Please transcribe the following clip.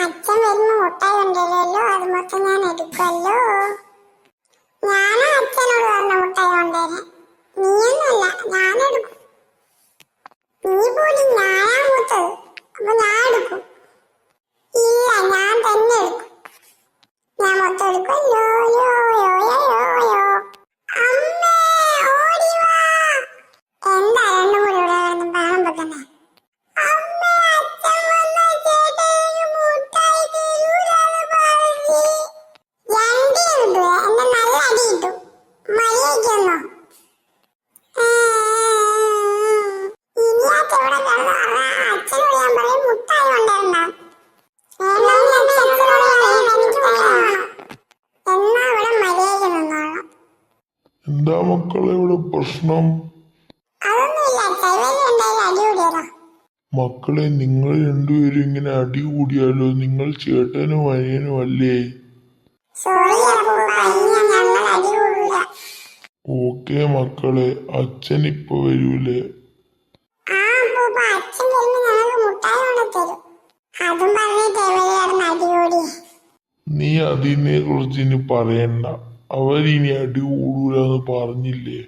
അച്ഛൻ വരുമ്പോ മുട്ടായി കൊണ്ടുവരുമല്ലോ, അത് മൊത്തം ഞാൻ എടുക്കുമല്ലോ. ഞാനാ അച്ഛനോട് പറഞ്ഞ മുട്ടായി കൊണ്ടുവരാൻ, നീയൊന്നുമല്ല, ഞാനെടുക്കും. നീ പോലും ഞാനാ മൂത്തത്, അപ്പൊ ഞാൻ എടുക്കും. ഇല്ല, ഞാൻ തന്നെ എടുക്കും. ഞാൻ മൊത്തം എടുക്കുമല്ലോ. യോ യോ യോ യോ യോ. അമ്മേ ഓടി വാ. എന്താ രണ്ടും കൂടി ഇവിടെ കിടന്ന് ബഹളം വെക്കുന്നേ? അമ്മേ അച്ഛൻ വന്ന ചേട്ടന് മുട്ടായി തരൂലാന്ന് പറഞ്ഞ്. എന്റെ എന്നെ നല്ല അടി കിട്ടും. മര്യാദയ്ക്കൊന്നോ? ഇനിയാച്ച ഇവിടെ കിടന്ന് അച്ഛനോട് ഞാൻ പറയും മുട്ടായി കൊണ്ടുവരണ്ട. എന്നാ ഇവിടെ മര്യാദയ്ക്ക് നിന്നോളാം. എന്താ മക്കളെ ഇവിടെ പ്രശ്നം? അതൊന്നുമില്ല അച്ഛാ, ഇവര് എന്തായാലും അടി കൂടിയതാ. മക്കളെ, നിങ്ങൾ രണ്ടുപേരും ഇങ്ങനെ അടി കൂടിയാലോ? നിങ്ങൾ ചേട്ടനും അനിയനും അല്ലേ? സോറി അപ്പൂപ്പ, ഇനി ഞങ്ങൾ അടി കൂടില്ല. ഓക്കേ മക്കളെ, അച്ഛൻ ഇപ്പൊ വരൂലേ? ആ അപ്പൂപ്പ, അച്ഛൻ വരുമ്പോ ഞങ്ങൾക്ക് മുട്ടായി കൊണ്ട് തരും. അതും പറഞ്ഞിട്ട് ഇവര് കിടന്ന് അടി കൂടി. നീ അതിനെ കുറിച്ച് ഇനി പറയണ്ട. അവരിനി അടി കൂടൂലെന്ന് പറഞ്ഞില്ലേ?